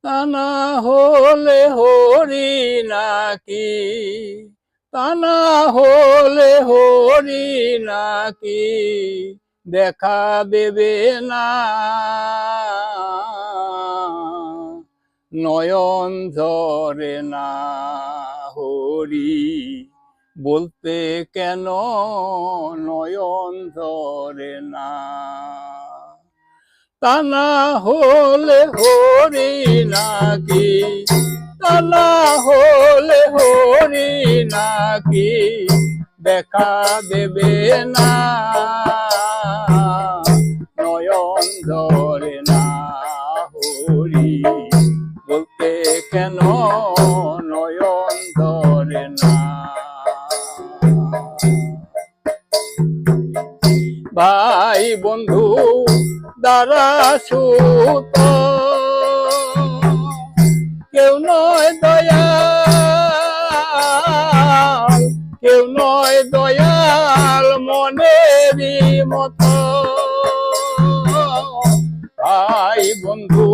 তা না হলে হরি নাকি, তা না হলে হরি নাকি দেখা দেবে না, নয়ন ঝরে না হরি বলতে কেন নয়ন ঝরে না। তা না হলে হরি নাকি, তা না হলে হরি নাকি দেখা দেবে না, নয়ন ধরে না হরি বলতে কেন নয়ন ধরে না। ভাই বন্ধু দ্বারা সুত কেউ নয় দয়াল, কেউ নয় দয়াল মনেরই মতো। ভাই বন্ধু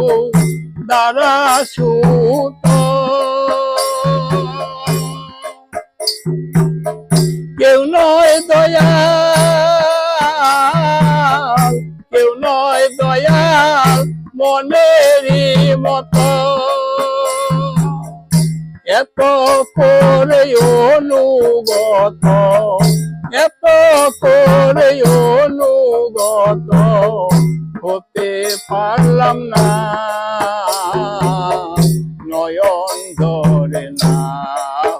দ্বারা সুত কেউ নয় দয়াল, কেউ নয় দয়াল মনেরই মতো। এত করে অনুগত, এত করে অনুগত হতে পারলাম না, নয়ন ধরে না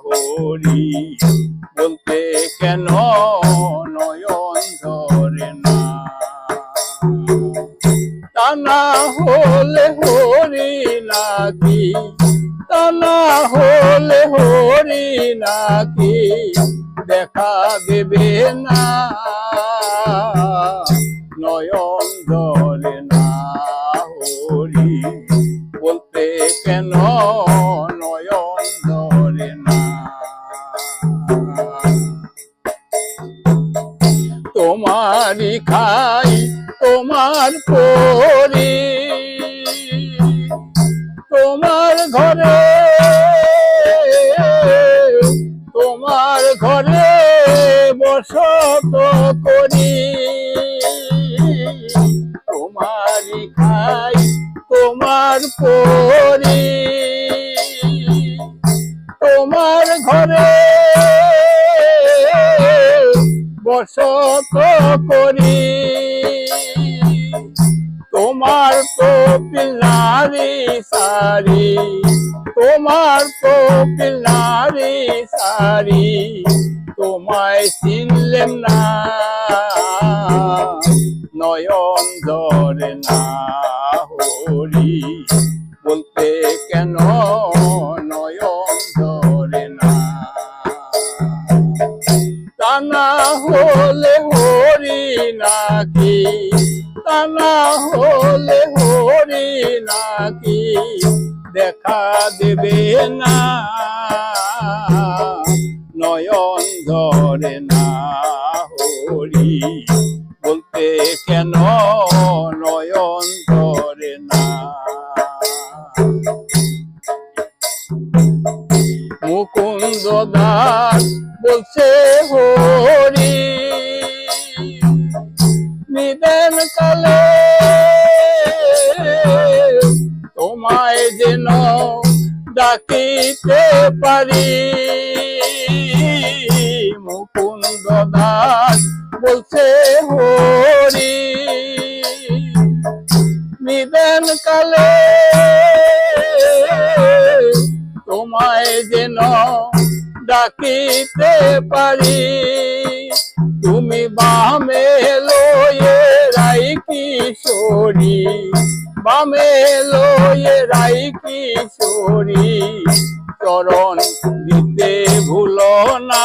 হরি বলতে কেন নয়ন ধরে না। তা না হলে হরি নাকি, তা না হলে হরি নাকি দেখা দেবে না, নয়ন ধরে না হরি বলতে কেন নয়ন ধরে না। তোমারই খাই তোমার পরি, তোমার ঘরে, তোমার ঘরে বসত করি। তোমারই খাই তোমার পরি, তোমার ঘরে বসত করি। তোমার তো পিলারি সারি, তোমার তো পিলারি সারি তোমায় চিনলেম না, নয়ন ধরে না হরি বলতে কেন নয়ন ধরে না। তা না হলে হরি নাকি, তা না হলে হরি নাকি দেখা দেবে না, নয়ন ধরে না হরি বলতে কেন নয়ন ধরে না। মুকুন্দ দাস বলছে হরি নিদেন কালে তোমায় যেন ডাকিতে পারি। মুকুন্দ দাস বলছে হরি নিদেন কালে তোমায় যেন ডাকিতে পারি। তুমি বামে লয়ে রাই কিশোরী, বামে লয়ে রাই কিশোরী চরণ দিতে ভুলো না।